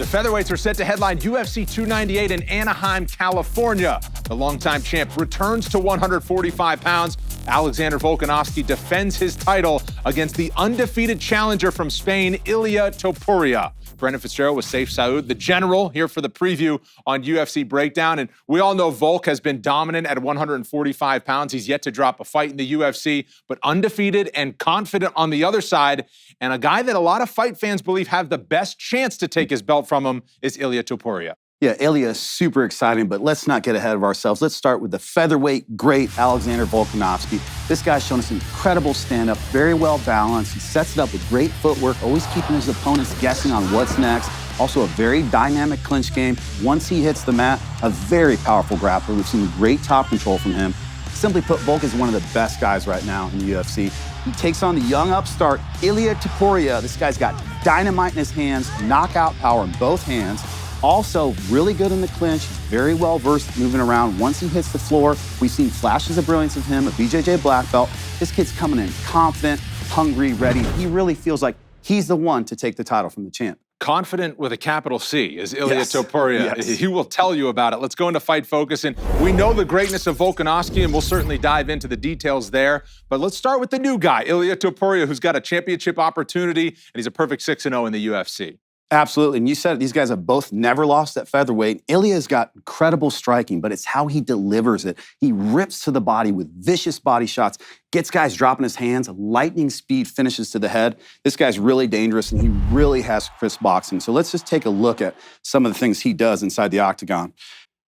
featherweights are set to headline UFC 298 in Anaheim, California. The longtime champ returns to 145 pounds. Alexander Volkanovski defends his title against the undefeated challenger from Spain, Ilir Topuria. Brendan Fitzgerald with Sayif Saud, the general, here for the preview on UFC Breakdown. And we all know Volk has been dominant at 145 pounds. He's yet to drop a fight in the UFC, but undefeated and confident on the other side. And a guy that a lot of fight fans believe have the best chance to take his belt from him is Ilir Topuria. Yeah, Ilir is super exciting, but let's not get ahead of ourselves. Let's start with the featherweight great Alexander Volkanovski. This guy's shown us incredible stand-up, very well balanced. He sets it up with great footwork, always keeping his opponents guessing on what's next. Also a very dynamic clinch game. Once he hits the mat, a very powerful grappler. We've seen great top control from him. Simply put, Volk is one of the best guys right now in the UFC. He takes on the young upstart, Ilir Topuria. This guy's got dynamite in his hands, knockout power in both hands. Also, really good in the clinch, very well versed moving around. Once he hits the floor, we've seen flashes of brilliance of him, a BJJ black belt. This kid's coming in confident, hungry, ready. He really feels like he's the one to take the title from the champ. Confident with a capital C is Ilir Topuria. Yes. He will tell you about it. Let's go into Fight Focus. And we know the greatness of Volkanovski, and we'll certainly dive into the details there. But let's start with the new guy, Ilir Topuria, who's got a championship opportunity, and he's a perfect 6-0 in the UFC. Absolutely, and you said it, these guys have both never lost at featherweight. Ilya's got incredible striking, but it's how he delivers it. He rips to the body with vicious body shots, gets guys dropping his hands, lightning speed finishes to the head. This guy's really dangerous, and he really has crisp boxing. So let's just take a look at some of the things he does inside the octagon.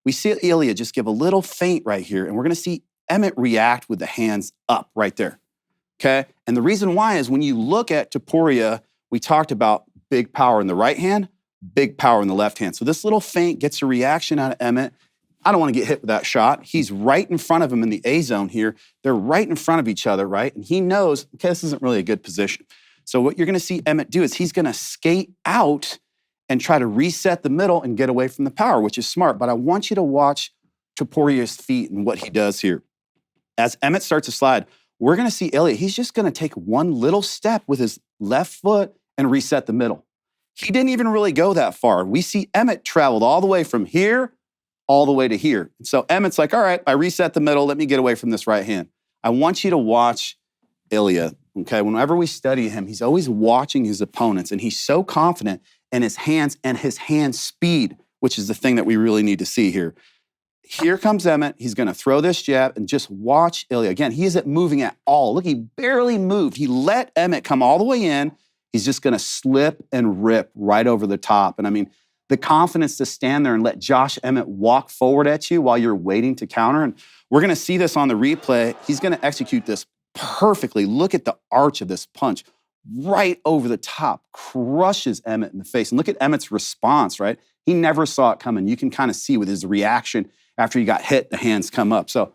We see Ilir just give a little feint right here, and we're gonna see Emmett react with the hands up right there, okay? And the reason why is when you look at Topuria, we talked about big power in the right hand, big power in the left hand. So this little feint gets a reaction out of Emmett. I don't want to get hit with that shot. He's right in front of him in the A zone here. They're right in front of each other, right? And he knows, okay, this isn't really a good position. So what you're going to see Emmett do is he's going to skate out and try to reset the middle and get away from the power, which is smart. But I want you to watch Topuria's feet and what he does here. As Emmett starts to slide, we're going to see Ilir. He's just going to take one little step with his left foot and reset the middle. He didn't even really go that far. We see Emmett traveled all the way from here, all the way to here. And so Emmett's like, all right, I reset the middle. Let me get away from this right hand. I want you to watch Ilir, okay? Whenever we study him, he's always watching his opponents, and he's so confident in his hands and his hand speed, which is the thing that we really need to see here. Here comes Emmett. He's going to throw this jab, and just watch Ilir. Again, he isn't moving at all. Look, he barely moved. He let Emmett come all the way in. He's just going to slip and rip right over the top. And I mean, the confidence to stand there and let Josh Emmett walk forward at you while you're waiting to counter. And we're going to see this on the replay. He's going to execute this perfectly. Look at the arch of this punch right over the top, crushes Emmett in the face. And look at Emmett's response, right? He never saw it coming. You can kind of see with his reaction after he got hit, the hands come up. So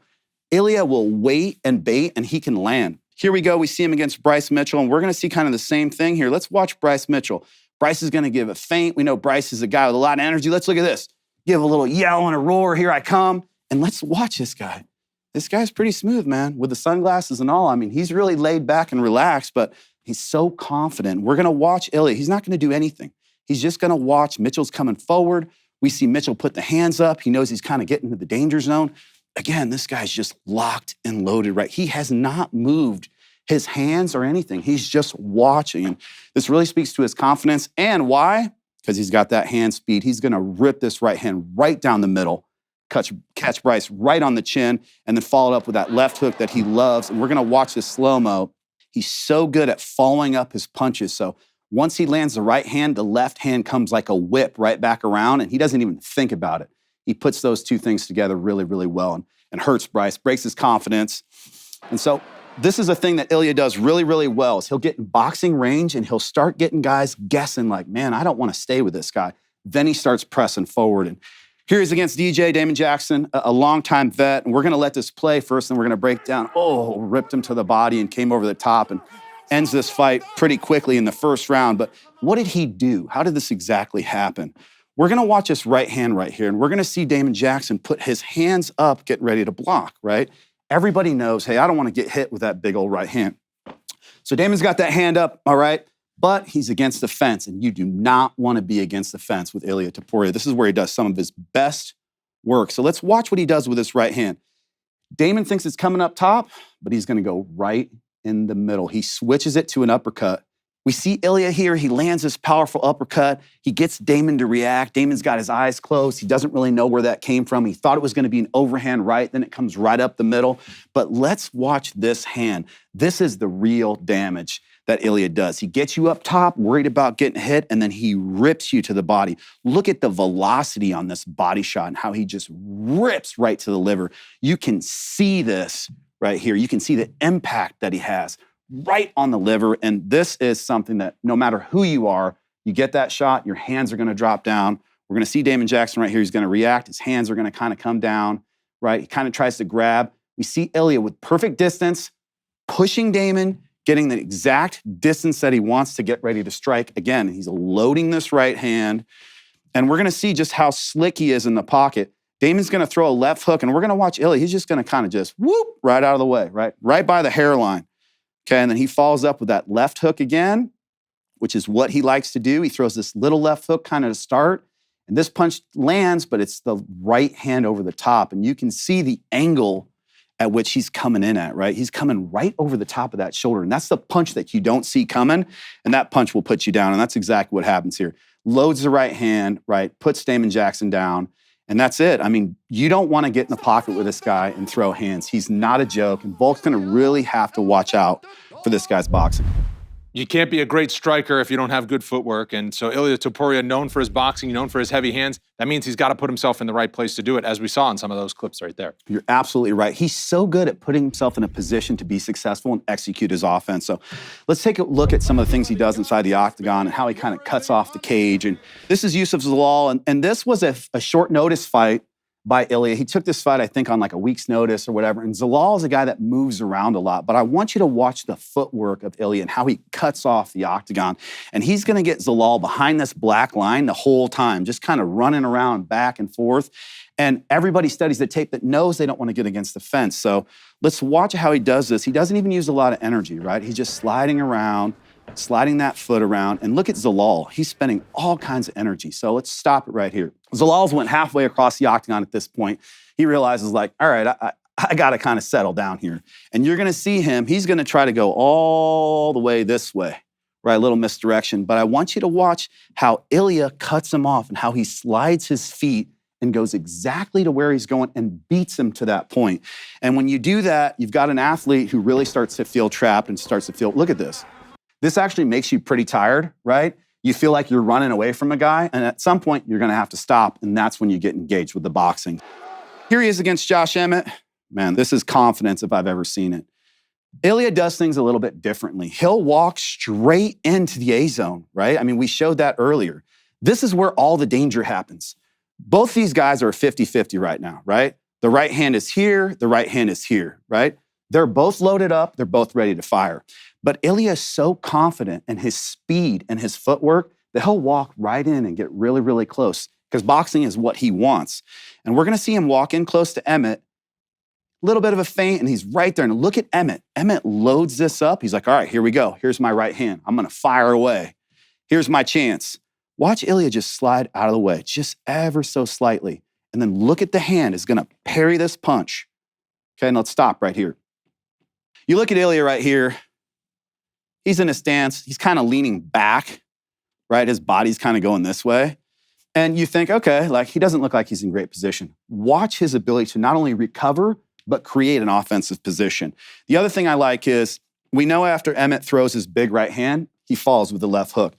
Ilir will wait and bait, and he can land. Here we go. We see him against Bryce Mitchell, and we're going to see kind of the same thing here. Let's watch Bryce Mitchell. Bryce is going to give a feint. We know Bryce is a guy with a lot of energy. Let's look at this. Give a little yell and a roar. Here I come. And let's watch this guy. This guy's pretty smooth, man, with the sunglasses and all. I mean, he's really laid back and relaxed, but he's so confident. We're going to watch Ilir. He's not going to do anything. He's just going to watch. Mitchell's coming forward. We see Mitchell put the hands up. He knows he's kind of getting into the danger zone. Again, this guy's just locked and loaded, right? He has not moved his hands or anything. He's just watching. And this really speaks to his confidence. And why? Because he's got that hand speed. He's going to rip this right hand right down the middle, catch Bryce right on the chin, and then follow it up with that left hook that he loves. And we're going to watch this slow-mo. He's so good at following up his punches. So once he lands the right hand, the left hand comes like a whip right back around, and he doesn't even think about it. He puts those two things together really, really well and hurts Bryce, breaks his confidence. And so this is a thing that Ilir does really, really well, is he'll get in boxing range and he'll start getting guys guessing like, man, I don't want to stay with this guy. Then he starts pressing forward. And here he's against DJ Damon Jackson, a longtime vet. And we're going to let this play first, and we're going to break down. Oh, ripped him to the body and came over the top and ends this fight pretty quickly in the first round. But what did he do? How did this exactly happen? We're going to watch this right hand right here, and we're going to see Damon Jackson put his hands up, getting ready to block, right? Everybody knows, hey, I don't want to get hit with that big old right hand. So Damon's got that hand up, all right? But he's against the fence, and you do not want to be against the fence with Ilir Topuria. This is where he does some of his best work. So let's watch what he does with his right hand. Damon thinks it's coming up top, but he's going to go right in the middle. He switches it to an uppercut. We see Ilir here. He lands this powerful uppercut. He gets Damon to react. Damon's got his eyes closed. He doesn't really know where that came from. He thought it was going to be an overhand right. Then it comes right up the middle. But let's watch this hand. This is the real damage that Ilir does. He gets you up top, worried about getting hit, and then he rips you to the body. Look at the velocity on this body shot and how he just rips right to the liver. You can see this right here. You can see the impact that he has right on the liver. And this is something that no matter who you are, you get that shot, your hands are going to drop down. We're going to see Damon Jackson right here. He's going to react. His hands are going to kind of come down, right? He kind of tries to grab. We see Ilir with perfect distance, pushing Damon, getting the exact distance that he wants to get ready to strike. Again, he's loading this right hand. And we're going to see just how slick he is in the pocket. Damon's going to throw a left hook, and we're going to watch Ilir. He's just going to kind of just whoop right out of the way, right by the hairline. Okay, and then he follows up with that left hook again, which is what he likes to do. He throws this little left hook kind of to start, and this punch lands, but it's the right hand over the top, and you can see the angle at which he's coming in at, right? He's coming right over the top of that shoulder, and that's the punch that you don't see coming, and that punch will put you down, and that's exactly what happens here. Loads the right hand, right? Puts Damon Jackson down, and that's it. I mean, you don't want to get in the pocket with this guy and throw hands. He's not a joke, and Volk's going to really have to watch out for this guy's boxing. You can't be a great striker if you don't have good footwork. And so Ilir Topuria, known for his boxing, known for his heavy hands, that means he's got to put himself in the right place to do it, as we saw in some of those clips right there. You're absolutely right. He's so good at putting himself in a position to be successful and execute his offense. So let's take a look at some of the things he does inside the octagon and how he kind of cuts off the cage. And this is Yusuf Zalal, and this was a short notice fight by Ilir. He took this fight, I think, on like a week's notice or whatever. And Zalal is a guy that moves around a lot. But I want you to watch the footwork of Ilir and how he cuts off the octagon. And he's going to get Zalal behind this black line the whole time, just kind of running around back and forth. And everybody studies the tape that knows they don't want to get against the fence. So let's watch how he does this. He doesn't even use a lot of energy, right? He's just sliding around, sliding that foot around. And look at Zalal. He's spending all kinds of energy. So let's stop it right here. Zalal's went halfway across the octagon at this point. He realizes, like, all right, I got to kind of settle down here. And you're going to see him. He's going to try to go all the way this way, right? A little misdirection. But I want you to watch how Ilir cuts him off and how he slides his feet and goes exactly to where he's going and beats him to that point. And when you do that, you've got an athlete who really starts to feel trapped and starts to feel, look at this. This actually makes you pretty tired, right? You feel like you're running away from a guy, and at some point, you're going to have to stop, and that's when you get engaged with the boxing. Here he is against Josh Emmett. Man, this is confidence if I've ever seen it. Ilir does things a little bit differently. He'll walk straight into the A-zone, right? I mean, we showed that earlier. This is where all the danger happens. Both these guys are 50-50 right now, right? The right hand is here, the right hand is here, right? They're both loaded up, they're both ready to fire. But Ilir is so confident in his speed and his footwork that he'll walk right in and get really, really close because boxing is what he wants. And we're going to see him walk in close to Emmett, a little bit of a feint, and he's right there. And look at Emmett. Emmett loads this up. He's like, all right, here we go. Here's my right hand. I'm going to fire away. Here's my chance. Watch Ilir just slide out of the way, just ever so slightly. And then look at the hand. It's going to parry this punch. Okay, and let's stop right here. You look at Ilir right here. He's in a stance. He's kind of leaning back, right? His body's kind of going this way. And you think, okay, like he doesn't look like he's in great position. Watch his ability to not only recover, but create an offensive position. The other thing I like is we know after Emmett throws his big right hand, he falls with the left hook.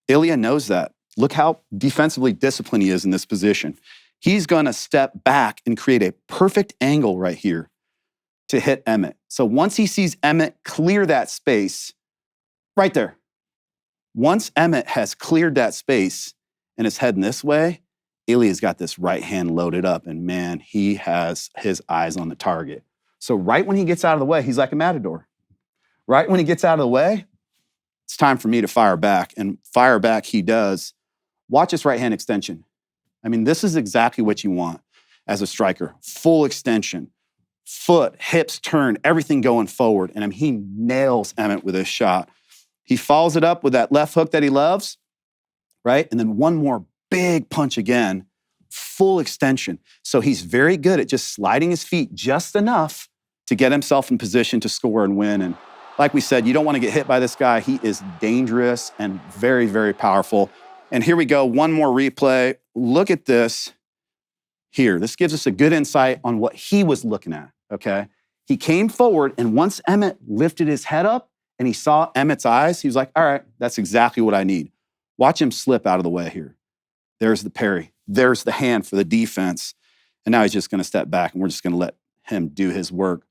Ilir knows that. Look how defensively disciplined he is in this position. He's going to step back and create a perfect angle right here to hit Emmett. So once he sees Emmett clear that space, right there. Once Emmett has cleared that space and is heading this way, Ilir's got this right hand loaded up, and man, he has his eyes on the target. So right when he gets out of the way, he's like a matador. Right when he gets out of the way, it's time for me to fire back, and fire back he does. Watch his right hand extension. I mean, this is exactly what you want as a striker. Full extension, foot, hips turn, everything going forward. And I mean, he nails Emmett with this shot. He follows it up with that left hook that he loves, right? And then one more big punch again, full extension. So he's very good at just sliding his feet just enough to get himself in position to score and win. And like we said, you don't want to get hit by this guy. He is dangerous and very, very powerful. And here we go, one more replay. Look at this here. This gives us a good insight on what he was looking at, okay? He came forward, and once Emmett lifted his head up and he saw Emmett's eyes, he was like, all right, that's exactly what I need. Watch him slip out of the way here. There's the parry. There's the hand for the defense. And now he's just going to step back, and we're just going to let him do his work.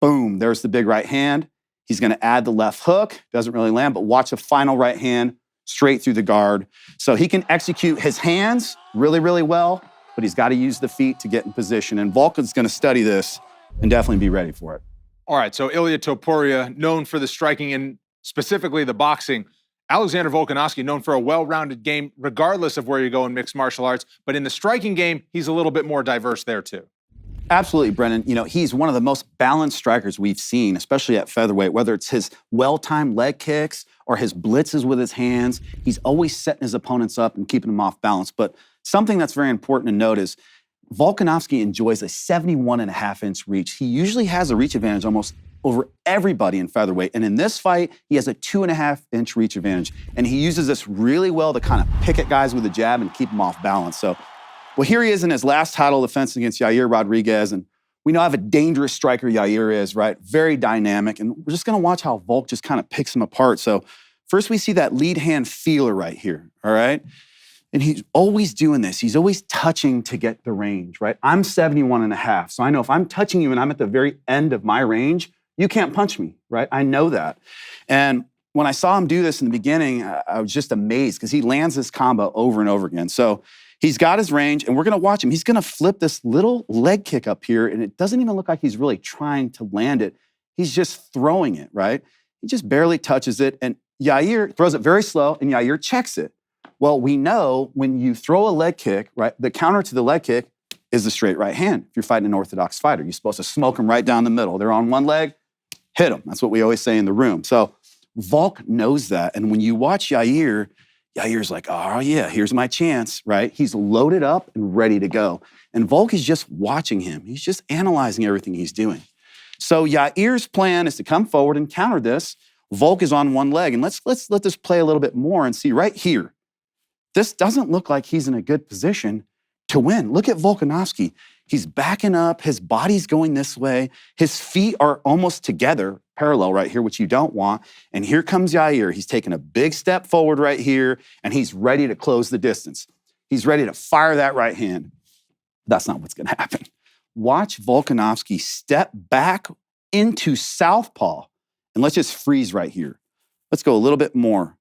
Boom, there's the big right hand. He's going to add the left hook. Doesn't really land, but watch a final right hand straight through the guard. So he can execute his hands really, really well, but he's got to use the feet to get in position. And Volkan's going to study this and definitely be ready for it. All right, so Ilir Topuria, known for the striking and specifically the boxing. Alexander Volkanovski, known for a well-rounded game, regardless of where you go in mixed martial arts. But in the striking game, he's a little bit more diverse there too. Absolutely, Brennan. You know, he's one of the most balanced strikers we've seen, especially at featherweight, whether it's his well-timed leg kicks or his blitzes with his hands. He's always setting his opponents up and keeping them off balance. But something that's very important to note is Volkanovski enjoys a 71.5-inch reach. He usually has a reach advantage almost over everybody in featherweight. And in this fight, he has a 2.5-inch reach advantage. And he uses this really well to kind of pick at guys with a jab and keep them off balance. So, well, here he is in his last title defense against Yair Rodriguez. And we know how a dangerous striker Yair is, right? Very dynamic. And we're just going to watch how Volk just kind of picks him apart. So first we see that lead hand feeler right here, all right? And he's always doing this. He's always touching to get the range, right? I'm 71.5. So I know if I'm touching you and I'm at the very end of my range, you can't punch me, right? I know that. And when I saw him do this in the beginning, I was just amazed because he lands this combo over and over again. So he's got his range, and we're going to watch him. He's going to flip this little leg kick up here, and it doesn't even look like he's really trying to land it. He's just throwing it, right? He just barely touches it, and Yair throws it very slow, and Yair checks it. Well, we know when you throw a leg kick, right, the counter to the leg kick is the straight right hand. If you're fighting an orthodox fighter, you're supposed to smoke them right down the middle. They're on one leg, hit them. That's what we always say in the room. So Volk knows that, and when you watch Yair, Yair's like, oh yeah, here's my chance, right? He's loaded up and ready to go. And Volk is just watching him. He's just analyzing everything he's doing. So Yair's plan is to come forward and counter this. Volk is on one leg. And let's let this play a little bit more and see right here. This doesn't look like he's in a good position to win. Look at Volkanovski. He's backing up. His body's going this way. His feet are almost together, parallel right here, which you don't want. And here comes Yair. He's taking a big step forward right here, and he's ready to close the distance. He's ready to fire that right hand. That's not what's going to happen. Watch Volkanovski step back into southpaw. And let's just freeze right here. Let's go a little bit more.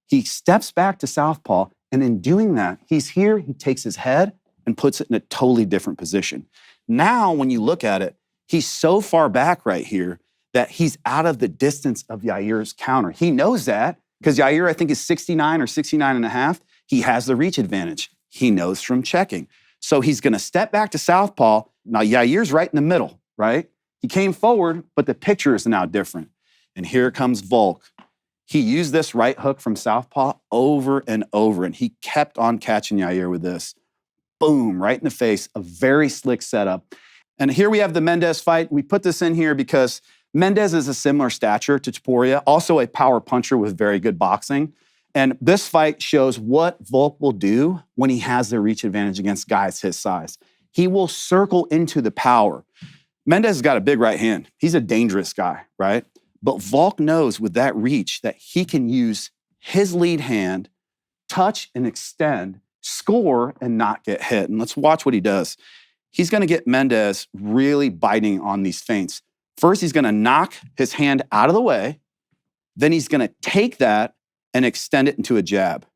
He steps back to southpaw, and in doing that, he's here, he takes his head and puts it in a totally different position. Now, when you look at it, he's so far back right here that he's out of the distance of Yair's counter. He knows that because Yair, I think, is 69 or 69.5. He has the reach advantage. He knows from checking. So he's going to step back to southpaw. Now, Yair's right in the middle, right? He came forward, but the picture is now different. And here comes Volk. He used this right hook from southpaw over and over, and he kept on catching Yair with this. Boom, right in the face, a very slick setup. And here we have the Mendes fight. We put this in here because Mendes is a similar stature to Topuria, also a power puncher with very good boxing. And this fight shows what Volk will do when he has the reach advantage against guys his size. He will circle into the power. Mendes has got a big right hand. He's a dangerous guy, right? But Volk knows with that reach that he can use his lead hand, touch and extend, score and not get hit. And let's watch what he does. He's going to get Mendes really biting on these feints. First, he's going to knock his hand out of the way. Then he's going to take that and extend it into a jab.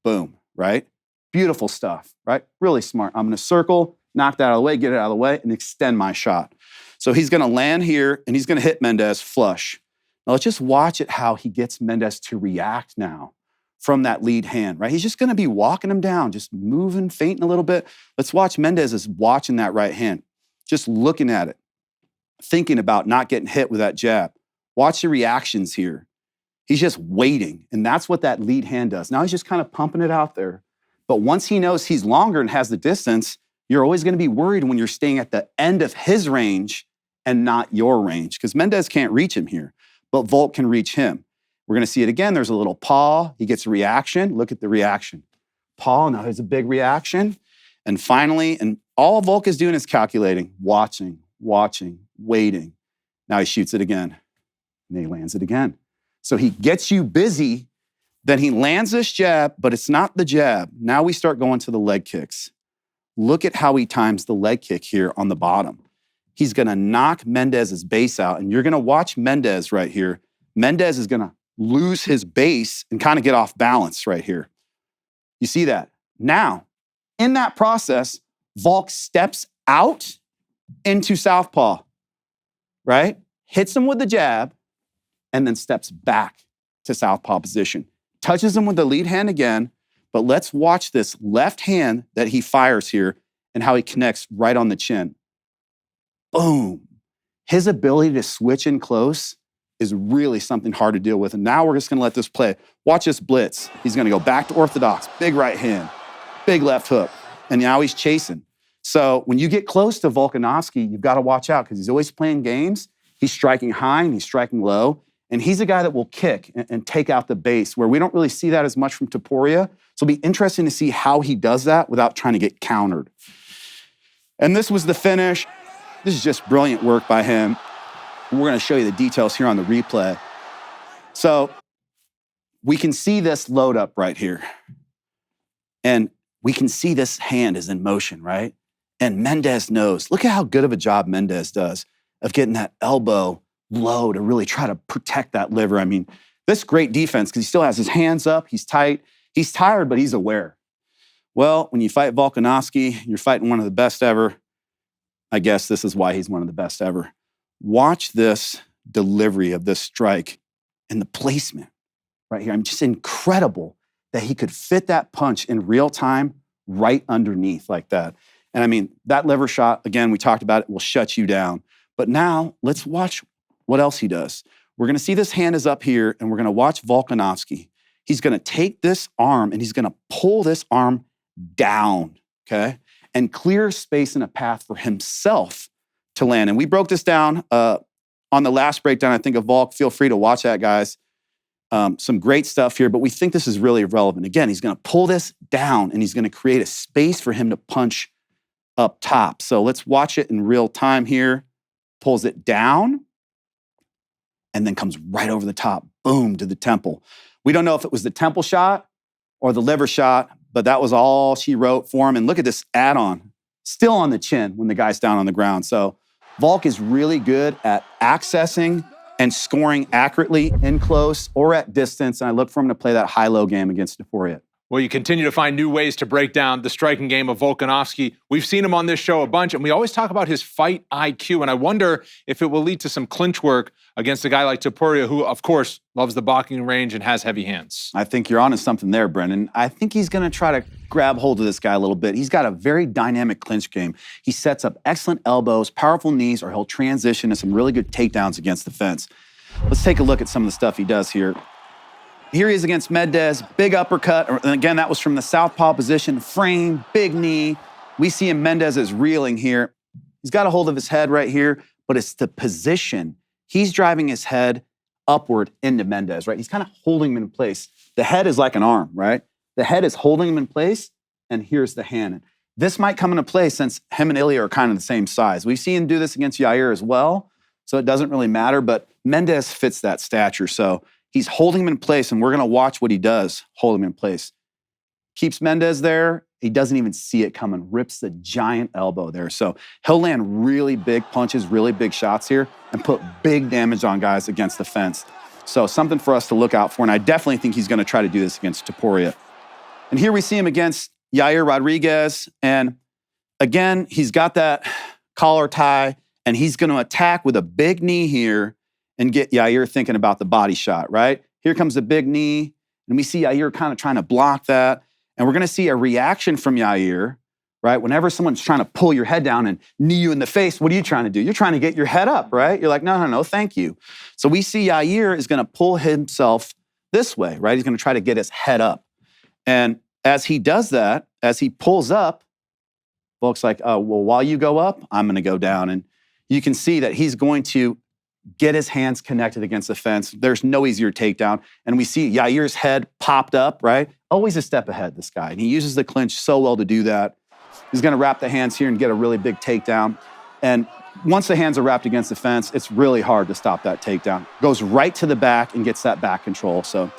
Boom, right? Beautiful stuff, right? Really smart. I'm going to circle, knock that out of the way, get it out of the way, and extend my shot. So he's going to land here, and he's going to hit Mendes flush. Now, let's just watch it how he gets Mendes to react now from that lead hand, right? He's just going to be walking him down, just moving, feinting a little bit. Let's watch Mendes is watching that right hand, just looking at it, thinking about not getting hit with that jab. Watch the reactions here. He's just waiting, and that's what that lead hand does. Now he's just kind of pumping it out there. But once he knows he's longer and has the distance, you're always going to be worried when you're staying at the end of his range and not your range, because Mendez can't reach him here, but Volk can reach him. We're going to see it again. There's a little paw. He gets a reaction. Look at the reaction. Paw, now there's a big reaction. And finally, and all Volk is doing is calculating, watching, waiting. Now he shoots it again, and then he lands it again. So he gets you busy, then he lands this jab, but it's not the jab. Now we start going to the leg kicks. Look at how he times the leg kick here on the bottom. He's gonna knock Mendez's base out, and you're gonna watch Mendez right here. Mendez is gonna lose his base and kind of get off balance right here. You see that? Now, in that process, Volk steps out into southpaw, right? Hits him with the jab, and then steps back to southpaw position. Touches him with the lead hand again, but let's watch this left hand that he fires here and how he connects right on the chin. Boom. His ability to switch in close is really something hard to deal with. And now we're just gonna let this play. Watch this blitz. He's gonna go back to orthodox, big right hand, big left hook, and now he's chasing. So when you get close to Volkanovski, you've gotta watch out because he's always playing games. He's striking high and he's striking low. And he's a guy that will kick and take out the base, where we don't really see that as much from Topuria. So it'll be interesting to see how he does that without trying to get countered. And this was the finish. This is just brilliant work by him. We're gonna show you the details here on the replay. So we can see this load up right here. And we can see this hand is in motion, right? And Mendez knows. Look at how good of a job Mendez does of getting that elbow low to really try to protect that liver. I mean, this great defense because he still has his hands up, he's tight, he's tired, but he's aware. Well, when you fight Volkanovski, you're fighting one of the best ever. I guess this is why he's one of the best ever. Watch this delivery of this strike and the placement right here. I'm just incredible that he could fit that punch in real time right underneath like that. And I mean, that liver shot, again, we talked about it, will shut you down. But now let's watch what else he does. We're gonna see this hand is up here and we're gonna watch Volkanovski. He's gonna take this arm and he's gonna pull this arm down, okay? And clear space and a path for himself to land. And we broke this down on the last breakdown, I think, of Volk. Feel free to watch that, guys. Some great stuff here, but we think this is really relevant. Again, he's gonna pull this down and he's gonna create a space for him to punch up top. So let's watch it in real time here. Pulls it down, and then comes right over the top, boom, to the temple. We don't know if it was the temple shot or the liver shot, but that was all she wrote for him. And look at this add-on, still on the chin when the guy's down on the ground. So Volk is really good at accessing and scoring accurately in close or at distance. And I look for him to play that high-low game against Topuria. Well, you continue to find new ways to break down the striking game of Volkanovski. We've seen him on this show a bunch, and we always talk about his fight IQ, and I wonder if it will lead to some clinch work against a guy like Topuria, who, of course, loves the boxing range and has heavy hands. I think you're onto something there, Brendan. I think he's going to try to grab hold of this guy a little bit. He's got a very dynamic clinch game. He sets up excellent elbows, powerful knees, or he'll transition to some really good takedowns against the fence. Let's take a look at some of the stuff he does here. Here he is against Mendez, big uppercut. And again, that was from the southpaw position, frame, big knee. We see him, Mendez is reeling here. He's got a hold of his head right here, but it's the position. He's driving his head upward into Mendez, right? He's kind of holding him in place. The head is like an arm, right? The head is holding him in place, and here's the hand. This might come into play since him and Ilir are kind of the same size. We've seen him do this against Yair as well, so it doesn't really matter, but Mendez fits that stature, so he's holding him in place, and we're going to watch what he does, hold him in place. Keeps Mendez there. He doesn't even see it coming, rips the giant elbow there. So he'll land really big punches, really big shots here, and put big damage on guys against the fence. So something for us to look out for, and I definitely think he's going to try to do this against Topuria. And here we see him against Yair Rodriguez, and again, he's got that collar tie, and he's going to attack with a big knee here and get Yair thinking about the body shot, right? Here comes the big knee, and we see Yair kind of trying to block that. And we're going to see a reaction from Yair, right? Whenever someone's trying to pull your head down and knee you in the face, what are you trying to do? You're trying to get your head up, right? You're like, no, thank you. So we see Yair is going to pull himself this way, right? He's going to try to get his head up. And as he does that, as he pulls up, Volk's like, oh, well, while you go up, I'm going to go down. And you can see that he's going to get his hands connected against the fence. There's no easier takedown. And we see Yair's head popped up, right? Always a step ahead, this guy. And he uses the clinch so well to do that. He's going to wrap the hands here and get a really big takedown. And once the hands are wrapped against the fence, it's really hard to stop that takedown. Goes right to the back and gets that back control. So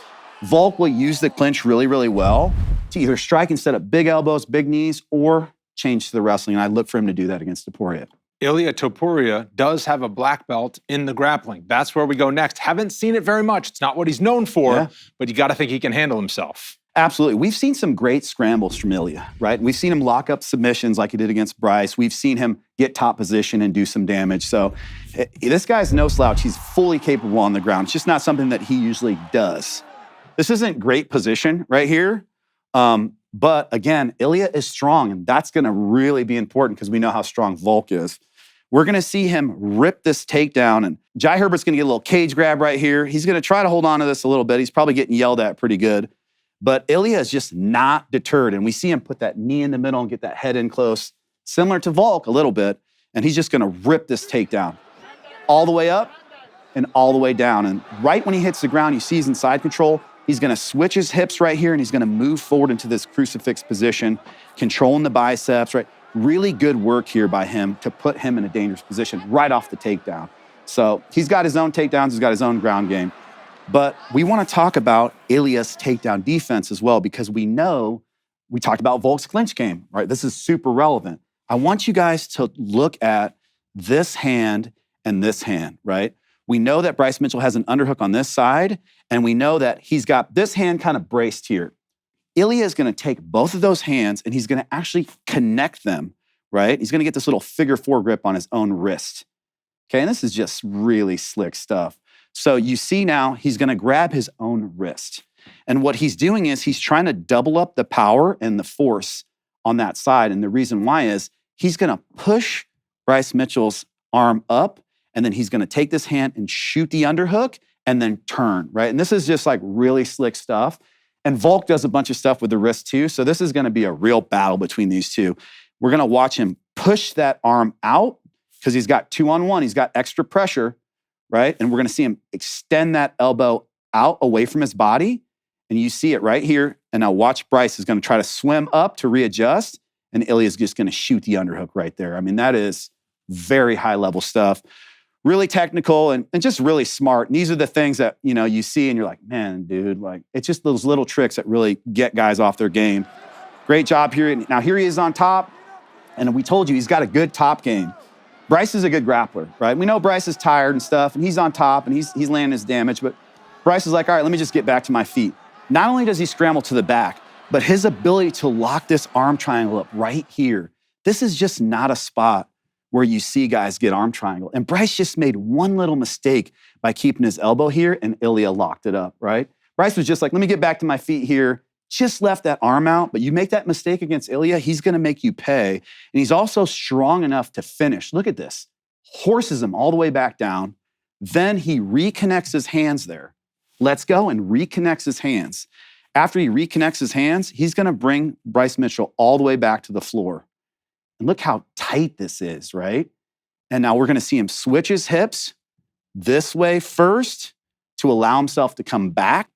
Volk will use the clinch really, really well to either strike and set up big elbows, big knees, or change to the wrestling. And I look for him to do that against Topuria. Ilir Topuria does have a black belt in the grappling. That's where we go next. Haven't seen it very much. It's not what he's known for, but you got to think he can handle himself. Absolutely. We've seen some great scrambles from Ilir, right? We've seen him lock up submissions like he did against Bryce. We've seen him get top position and do some damage. So this guy's no slouch. He's fully capable on the ground. It's just not something that he usually does. This isn't great position right here. But again, Ilir is strong, and that's going to really be important because we know how strong Volk is. We're going to see him rip this takedown, and Jai Herbert's going to get a little cage grab right here. He's going to try to hold on to this a little bit. He's probably getting yelled at pretty good. But Ilir is just not deterred, and we see him put that knee in the middle and get that head in close, similar to Volk a little bit, and he's just going to rip this takedown all the way up and all the way down. And right when he hits the ground, you see he's in side control. He's going to switch his hips right here, and he's going to move forward into this crucifix position, controlling the biceps, right? Really good work here by him to put him in a dangerous position right off the takedown. So he's got his own takedowns, he's got his own ground game. But we want to talk about Ilir's takedown defense as well, because we know we talked about Volk's clinch game, right? This is super relevant. I want you guys to look at this hand and this hand, right? We know that Bryce Mitchell has an underhook on this side, and we know that he's got this hand kind of braced here. Ilir is going to take both of those hands and he's going to actually connect them, right? He's going to get this little figure four grip on his own wrist. Okay, and this is just really slick stuff. So you see now he's going to grab his own wrist. And what he's doing is he's trying to double up the power and the force on that side. And the reason why is he's going to push Bryce Mitchell's arm up, and then he's going to take this hand and shoot the underhook and then turn, right? And this is just like really slick stuff. And Volk does a bunch of stuff with the wrist too. So this is going to be a real battle between these two. We're going to watch him push that arm out because he's got 2-on-1. He's got extra pressure, right? And we're going to see him extend that elbow out away from his body. And you see it right here. And now watch Bryce is going to try to swim up to readjust. And Ilir is just going to shoot the underhook right there. I mean, that is very high level stuff. Really technical and just really smart. And these are the things that, you know, you see and you're like, man, dude, like, it's just those little tricks that really get guys off their game. Great job here. Now here he is on top. And we told you he's got a good top game. Bryce is a good grappler, right? We know Bryce is tired and stuff, and he's on top and he's landing his damage, but Bryce is like, all right, let me just get back to my feet. Not only does he scramble to the back, but his ability to lock this arm triangle up right here. This is just not a spot where you see guys get arm triangle. And Bryce just made one little mistake by keeping his elbow here, and Ilir locked it up, right? Bryce was just like, let me get back to my feet here. Just left that arm out, but you make that mistake against Ilir, he's gonna make you pay. And he's also strong enough to finish. Look at this. Horses him all the way back down. Then he reconnects his hands there. Lets go and reconnects his hands. After he reconnects his hands, he's gonna bring Bryce Mitchell all the way back to the floor. And look how tight this is, right? And now we're going to see him switch his hips this way first to allow himself to come back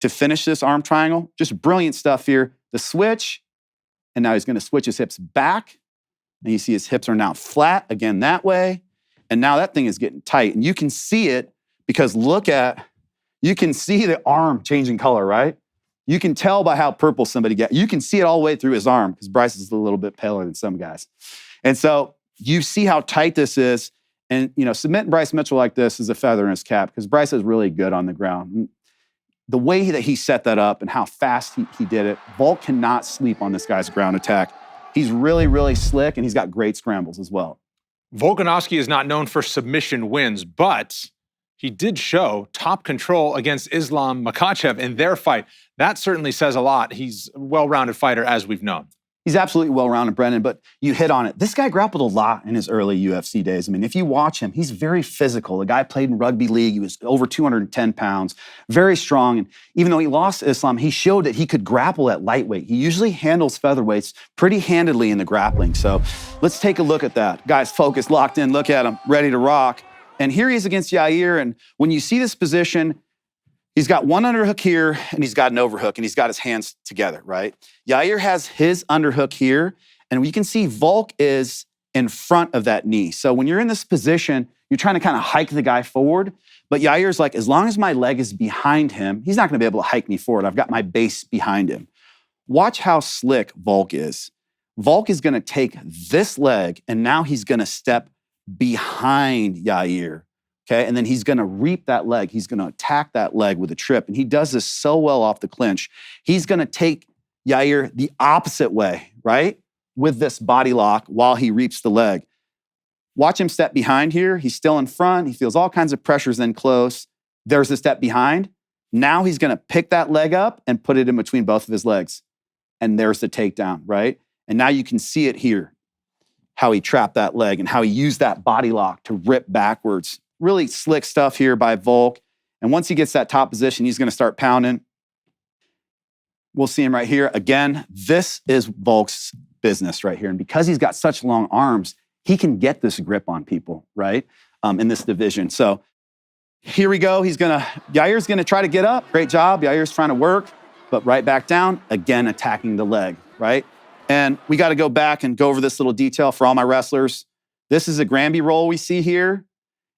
to finish this arm triangle. Just brilliant stuff here. The switch, and now he's going to switch his hips back. And you see his hips are now flat again that way. And now that thing is getting tight. And you can see it because you can see the arm changing color, right? You can tell by how purple somebody gets. You can see it all the way through his arm because Bryce is a little bit paler than some guys. And so you see how tight this is. And, you know, submitting Bryce Mitchell like this is a feather in his cap because Bryce is really good on the ground. And the way that he set that up and how fast he did it, Volk cannot sleep on this guy's ground attack. He's really, really slick, and he's got great scrambles as well. Volkanovski is not known for submission wins, but he did show top control against Islam Makhachev in their fight. That certainly says a lot. He's a well-rounded fighter, as we've known. He's absolutely well-rounded, Brendan, but you hit on it. This guy grappled a lot in his early UFC days. I mean, if you watch him, he's very physical. The guy played in rugby league. He was over 210 pounds, very strong. And even though he lost to Islam, he showed that he could grapple at lightweight. He usually handles featherweights pretty handedly in the grappling. So let's take a look at that. Guy's focused, locked in. Look at him, ready to rock. And here he is against Yair. And when you see this position, he's got one underhook here, and he's got an overhook, and he's got his hands together, right? Yair has his underhook here, and we can see Volk is in front of that knee. So when you're in this position, you're trying to kind of hike the guy forward, but Yair's like, as long as my leg is behind him, he's not going to be able to hike me forward. I've got my base behind him. Watch how slick Volk is. Volk is going to take this leg, and now he's going to step behind Yair. Okay, and then he's going to reap that leg. He's going to attack that leg with a trip. And he does this so well off the clinch. He's going to take Yair the opposite way, right? With this body lock while he reaps the leg. Watch him step behind here. He's still in front. He feels all kinds of pressures then close. There's the step behind. Now he's going to pick that leg up and put it in between both of his legs. And there's the takedown, right? And now you can see it here, how he trapped that leg and how he used that body lock to rip backwards. Really slick stuff here by Volk. And once he gets that top position, he's going to start pounding. We'll see him right here. Again, this is Volk's business right here. And because he's got such long arms, he can get this grip on people, right, in this division. So here we go. Yair's going to try to get up. Great job. Yair's trying to work, but right back down, again, attacking the leg, right? And we got to go back and go over this little detail for all my wrestlers. This is a Granby roll we see here.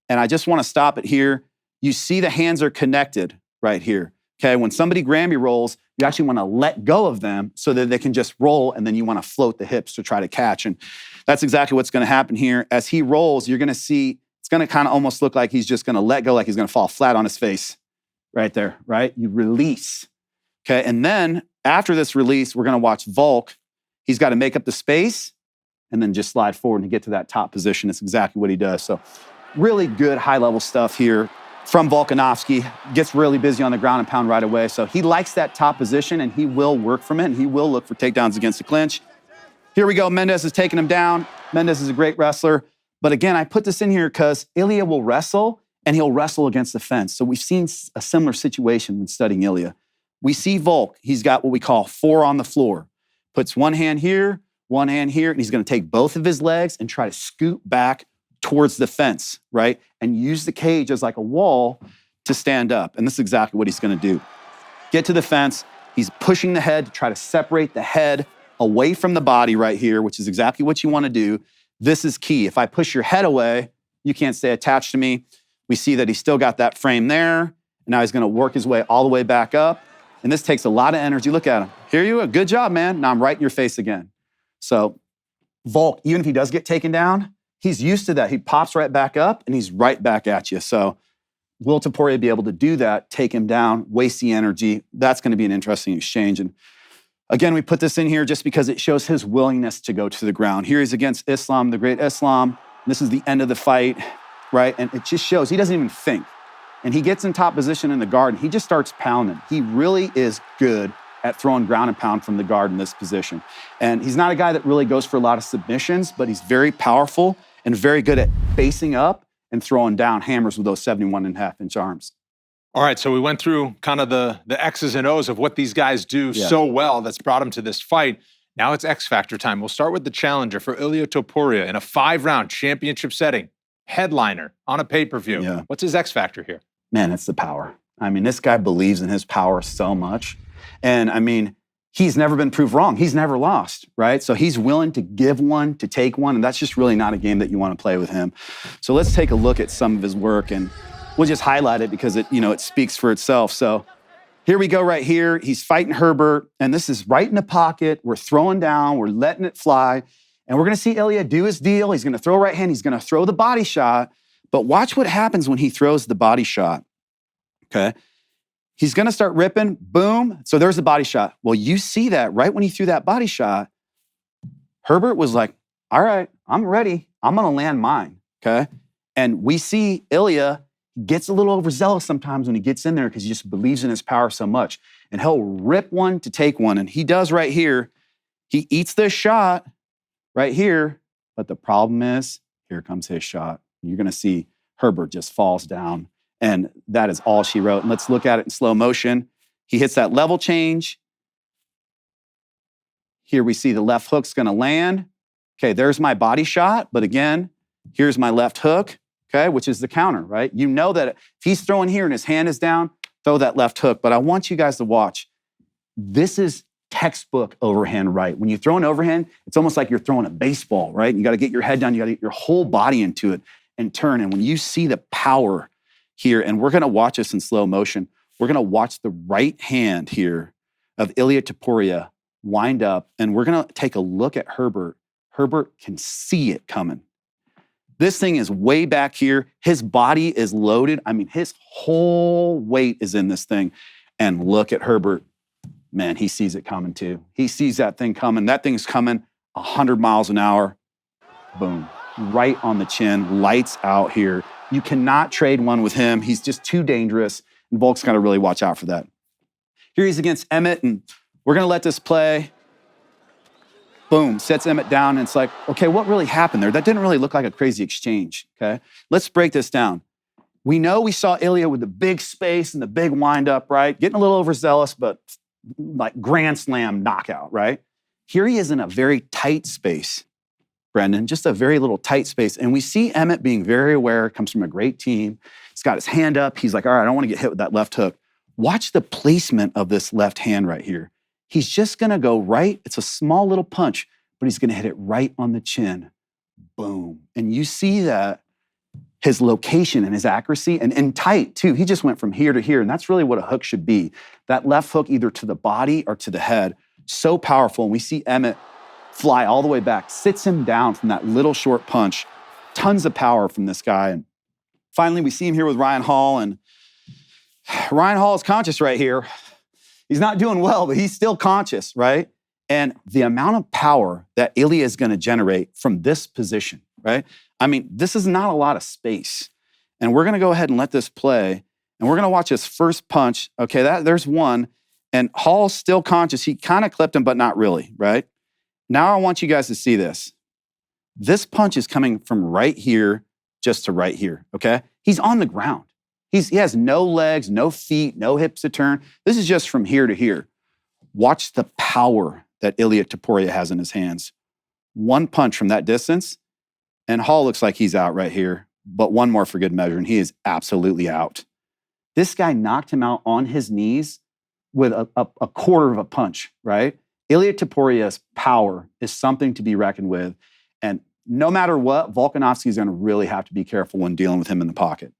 And I just want to stop it here. You see the hands are connected right here. Okay, when somebody Granby rolls, you actually want to let go of them so that they can just roll, and then you want to float the hips to try to catch. And that's exactly what's going to happen here. As he rolls, you're going to see, it's going to kind of almost look like he's just going to let go, like he's going to fall flat on his face right there, right? You release. Okay, and then after this release, we're going to watch Volk. He's got to make up the space and then just slide forward and get to that top position. It's exactly what he does. So really good high-level stuff here from Volkanovski. Gets really busy on the ground and pound right away. So he likes that top position, and he will work from it, and he will look for takedowns against the clinch. Here we go. Mendes is taking him down. Mendes is a great wrestler. But again, I put this in here because Ilir will wrestle, and he'll wrestle against the fence. So we've seen a similar situation when studying Ilir. We see Volk. He's got what we call 4 on the floor. Puts one hand here, and he's going to take both of his legs and try to scoot back towards the fence, right? And use the cage as like a wall to stand up. And this is exactly what he's going to do. Get to the fence. He's pushing the head to try to separate the head away from the body right here, which is exactly what you want to do. This is key. If I push your head away, you can't stay attached to me. We see that he's still got that frame there. And now he's going to work his way all the way back up. And this takes a lot of energy. Look at him. Here you go. Good job, man. Now I'm right in your face again. So Volk, even if he does get taken down, he's used to that. He pops right back up, and he's right back at you. So will Topuria be able to do that, take him down, waste the energy? That's going to be an interesting exchange. And again, we put this in here just because it shows his willingness to go to the ground. Here he's against Islam, the great Islam. This is the end of the fight, right? And it just shows he doesn't even think. And he gets in top position in the guard, and he just starts pounding. He really is good at throwing ground and pound from the guard in this position. And he's not a guy that really goes for a lot of submissions, but he's very powerful and very good at facing up and throwing down hammers with those 71.5-inch arms. All right, so we went through kind of the X's and O's of what these guys do so well that's brought them to this fight. Now it's X Factor time. We'll start with the challenger for Ilir Topuria in a 5-round championship setting. Headliner on a pay-per-view. Yeah. What's his X Factor here? Man, it's the power. I mean, this guy believes in his power so much. And I mean, he's never been proved wrong. He's never lost, right? So he's willing to give one, to take one, and that's just really not a game that you want to play with him. So let's take a look at some of his work, and we'll just highlight it because it speaks for itself. So here we go right here. He's fighting Herbert, and this is right in the pocket. We're throwing down. We're letting it fly. And we're going to see Ilir do his deal. He's going to throw right hand. He's going to throw the body shot. But watch what happens when he throws the body shot, okay? He's going to start ripping, boom. So there's the body shot. Well, you see that right when he threw that body shot, Herbert was like, all right, I'm ready. I'm going to land mine, okay? And we see Ilir gets a little overzealous sometimes when he gets in there because he just believes in his power so much. And he'll rip one to take one. And he does right here. He eats this shot right here, but the problem is, here comes his shot. You're gonna see Herbert just falls down, and that is all she wrote. And let's look at it in slow motion. He hits that level change. Here we see the left hook's gonna land. Okay, there's my body shot, but again, here's my left hook, okay, which is the counter, right? You know that if he's throwing here and his hand is down, throw that left hook. But I want you guys to watch. This is textbook overhand right. When you throw an overhand, it's almost like you're throwing a baseball, right? You gotta get your head down, you gotta get your whole body into it and turn. And when you see the power here, and we're gonna watch this in slow motion, we're gonna watch the right hand here of Ilir Topuria wind up, and we're gonna take a look at Herbert. Herbert can see it coming. This thing is way back here. His body is loaded. I mean, his whole weight is in this thing. And look at Herbert. Man, he sees it coming too. He sees that thing coming. That thing's coming 100 miles an hour. Boom. Right on the chin. Lights out here. You cannot trade one with him. He's just too dangerous. And Volk's got to really watch out for that. Here he's against Emmett, and we're going to let this play. Boom, sets Emmett down, and it's like, okay, what really happened there? That didn't really look like a crazy exchange, okay? Let's break this down. We know we saw Ilir with the big space and the big windup, right? Getting a little overzealous, but like grand slam knockout, right? Here he is in a very tight space, Brendan, just a very little tight space. And we see Emmett being very aware, comes from a great team. He's got his hand up. He's like, all right, I don't want to get hit with that left hook. Watch the placement of this left hand right here. He's just gonna go right. It's a small little punch, but he's gonna hit it right on the chin. Boom. And you see that his location and his accuracy, and tight too. He just went from here to here, and that's really what a hook should be. That left hook either to the body or to the head. So powerful. And we see Emmett fly all the way back, sits him down from that little short punch. Tons of power from this guy. And finally, we see him here with Ryan Hall, and Ryan Hall is conscious right here. He's not doing well, but he's still conscious, right? And the amount of power that Ilir is going to generate from this position, right? I mean, this is not a lot of space. And we're going to go ahead and let this play. And we're going to watch his first punch. Okay, there's one. And Hall's still conscious. He kind of clipped him, but not really, right? Now I want you guys to see this. This punch is coming from right here just to right here, okay? He's on the ground. He has no legs, no feet, no hips to turn. This is just from here to here. Watch the power that Ilir Topuria has in his hands. One punch from that distance, and Hall looks like he's out right here, but one more for good measure, and he is absolutely out. This guy knocked him out on his knees with a quarter of a punch, right? Ilir Topuria's power is something to be reckoned with, and no matter what, Volkanovski is going to really have to be careful when dealing with him in the pocket.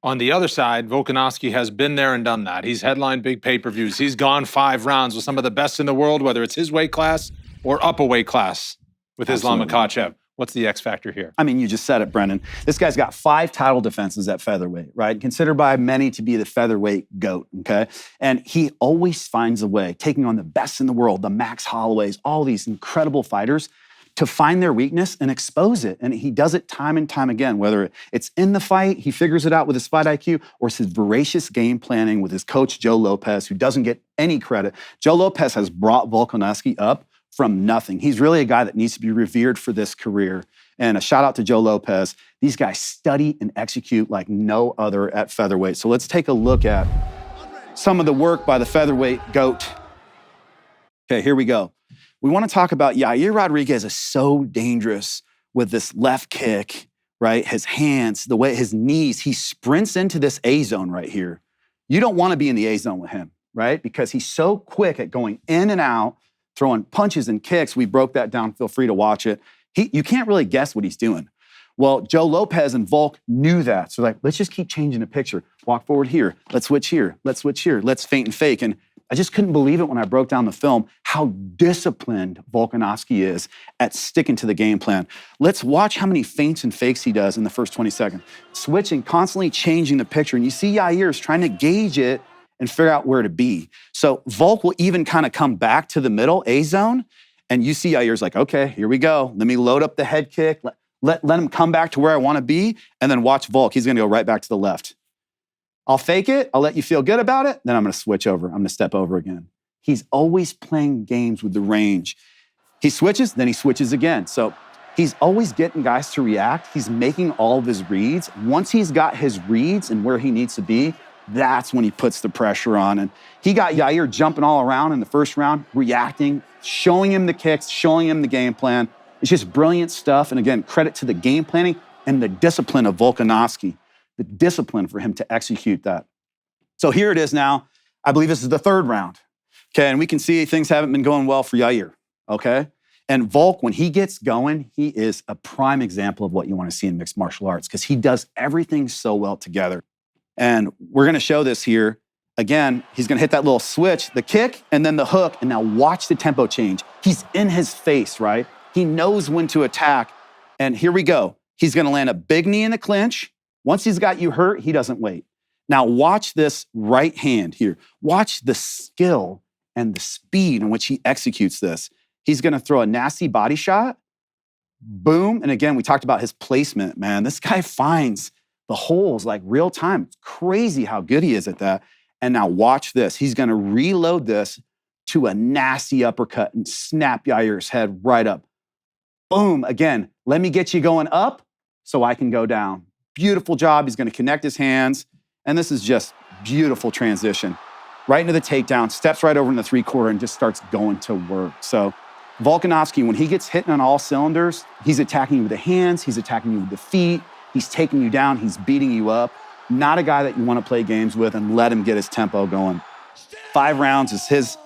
On the other side, Volkanovski has been there and done that. He's headlined big pay-per-views. He's gone 5 rounds with some of the best in the world, whether it's his weight class or up a weight class with Islam Makhachev. What's the X factor here? I mean, you just said it, Brendan. This guy's got 5 title defenses at featherweight, right? Considered by many to be the featherweight GOAT, okay? And he always finds a way, taking on the best in the world, the Max Holloways, all these incredible fighters, to find their weakness and expose it. And he does it time and time again, whether it's in the fight, he figures it out with his fight IQ, or it's his voracious game planning with his coach, Joe Lopez, who doesn't get any credit. Joe Lopez has brought Volkanovski up from nothing. He's really a guy that needs to be revered for this career. And a shout out to Joe Lopez. These guys study and execute like no other at featherweight. So let's take a look at some of the work by the featherweight GOAT. Okay, here we go. We want to talk about Yair Rodriguez is so dangerous with this left kick, right? His hands, the way his knees, he sprints into this A zone right here. You don't want to be in the A zone with him, right? Because he's so quick at going in and out, throwing punches and kicks. We broke that down. Feel free to watch it. You can't really guess what he's doing. Well, Joe Lopez and Volk knew that. So like, let's just keep changing the picture. Walk forward here. Let's switch here. Let's switch here. Let's feint and fake. And I just couldn't believe it when I broke down the film, how disciplined Volkanovski is at sticking to the game plan. Let's watch how many feints and fakes he does in the first 20 seconds. Switching, constantly changing the picture. And you see Yair's trying to gauge it and figure out where to be. So Volk will even kind of come back to the middle, A zone, and you see Yair's like, okay, here we go. Let me load up the head kick. Let him come back to where I want to be, and then watch Volk. He's going to go right back to the left. I'll fake it. I'll let you feel good about it. Then I'm going to switch over. I'm going to step over again. He's always playing games with the range. He switches, then he switches again. So he's always getting guys to react. He's making all of his reads. Once he's got his reads and where he needs to be, that's when he puts the pressure on. And he got Yair jumping all around in the first round, reacting, showing him the kicks, showing him the game plan. It's just brilliant stuff. And again, credit to the game planning and the discipline of Volkanovski, the discipline for him to execute that. So here it is now. I believe this is the third round. Okay, and we can see things haven't been going well for Yair, okay? And Volk, when he gets going, he is a prime example of what you want to see in mixed martial arts because he does everything so well together. And we're going to show this here. Again, he's going to hit that little switch, the kick, and then the hook, and now watch the tempo change. He's in his face, right? He knows when to attack. And here we go. He's going to land a big knee in the clinch. Once he's got you hurt, he doesn't wait. Now watch this right hand here. Watch the skill and the speed in which he executes this. He's going to throw a nasty body shot. Boom. And again, we talked about his placement, man. This guy finds the holes like real time. It's crazy how good he is at that. And now watch this. He's going to reload this to a nasty uppercut and snap Yair's head right up. Boom. Again, let me get you going up so I can go down. Beautiful job. He's going to connect his hands. And this is just beautiful transition. Right into the takedown, steps right over in the 3/4 and just starts going to work. So Volkanovski, when he gets hitting on all cylinders, he's attacking you with the hands, he's attacking you with the feet, he's taking you down, he's beating you up. Not a guy that you want to play games with and let him get his tempo going. 5 rounds is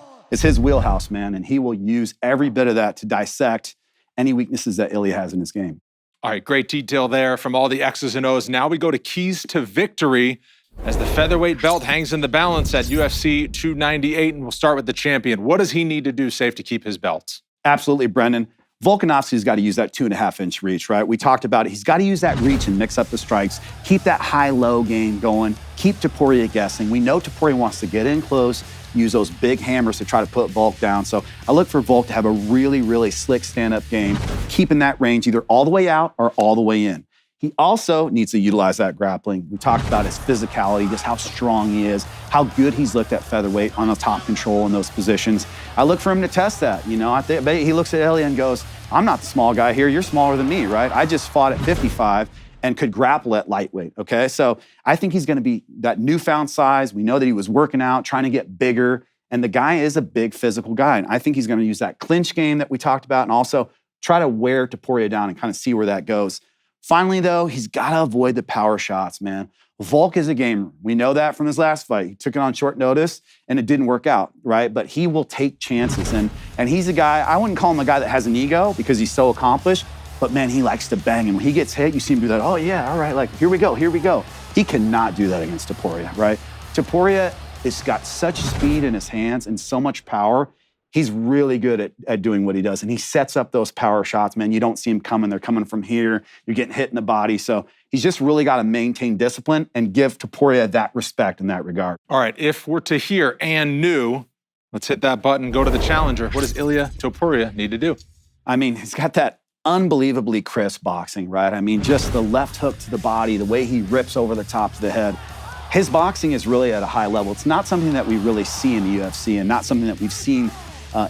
his wheelhouse, man, and he will use every bit of that to dissect any weaknesses that Ilir has in his game. All right, great detail there from all the X's and O's. Now we go to keys to victory as the featherweight belt hangs in the balance at UFC 298, and we'll start with the champion. What does he need to do, Safe, to keep his belts? Absolutely, Brendan. Volkanovski's got to use that 2.5-inch reach, right? We talked about it. He's got to use that reach and mix up the strikes, keep that high-low game going, keep Topuria guessing. We know Topuria wants to get in close, use those big hammers to try to put Volk down. So I look for Volk to have a really, really slick stand-up game, keeping that range either all the way out or all the way in. He also needs to utilize that grappling. We talked about his physicality, just how strong he is, how good he's looked at featherweight on the top control in those positions. I look for him to test that. You know, I think he looks at Ilir and goes, I'm not the small guy here. You're smaller than me, right? I just fought at 55 and could grapple at lightweight, okay? So I think he's going to be that newfound size. We know that he was working out, trying to get bigger, and the guy is a big physical guy. And I think he's going to use that clinch game that we talked about and also try to wear Topuria down and kind of see where that goes. Finally, though, he's got to avoid the power shots, man. Volk is a gamer. We know that from his last fight. He took it on short notice, and it didn't work out, right? But he will take chances, and he's a guy, I wouldn't call him a guy that has an ego because he's so accomplished, but, man, he likes to bang, and when he gets hit, you see him do that, oh, yeah, all right, like, here we go. He cannot do that against Topuria, right? Topuria has got such speed in his hands and so much power. He's really good at doing what he does, and he sets up those power shots, man. You don't see him coming. They're coming from here. You're getting hit in the body. So he's just really got to maintain discipline and give Topuria that respect in that regard. All right, if we're to hear and new, let's hit that button, go to the challenger. What does Ilir Topuria need to do? I mean, he's got that unbelievably crisp boxing, right? I mean, just the left hook to the body, the way he rips over the top of the head. His boxing is really at a high level. It's not something that we really see in the UFC and not something that we've seen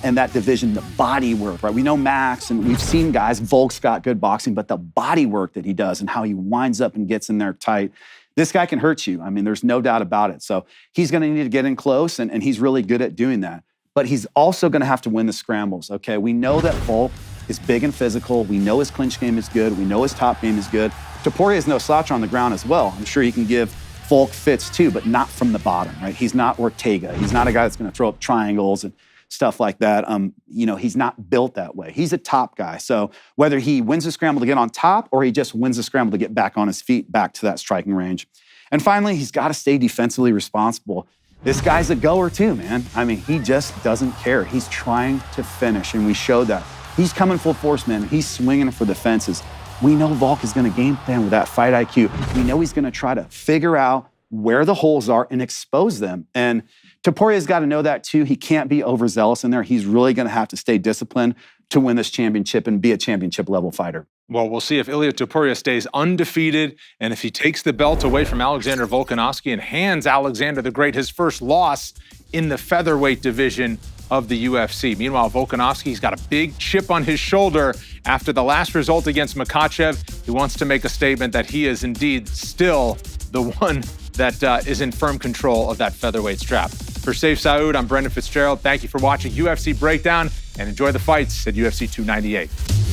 in that division, the body work, right? We know Max, and we've seen guys, Volk's got good boxing, but the body work that he does and how he winds up and gets in there tight, this guy can hurt you. I mean, there's no doubt about it. So he's going to need to get in close, and he's really good at doing that. But he's also going to have to win the scrambles, okay? We know that Volk is big and physical. We know his clinch game is good. We know his top game is good. Topuria is no slouch on the ground as well. I'm sure he can give Volk fits too, but not from the bottom, right? He's not Ortega. He's not a guy that's going to throw up triangles and stuff like that. You know, he's not built that way. He's a top guy. So whether he wins the scramble to get on top or he just wins the scramble to get back on his feet, back to that striking range. And finally, he's got to stay defensively responsible. This guy's a goer too, man. I mean, he just doesn't care. He's trying to finish, and we showed that. He's coming full force, man. He's swinging for the fences. We know Volk is going to game plan with that fight IQ. We know he's going to try to figure out where the holes are and expose them. And Topuria's got to know that too. He can't be overzealous in there. He's really going to have to stay disciplined to win this championship and be a championship level fighter. Well, we'll see if Ilir Topuria stays undefeated and if he takes the belt away from Alexander Volkanovski and hands Alexander the Great his first loss in the featherweight division of the UFC. Meanwhile, Volkanovski's got a big chip on his shoulder after the last result against Makhachev. He wants to make a statement that he is indeed still the one that is in firm control of that featherweight strap. For Sayif Saud, I'm Brendan Fitzgerald. Thank you for watching UFC Breakdown, and enjoy the fights at UFC 298.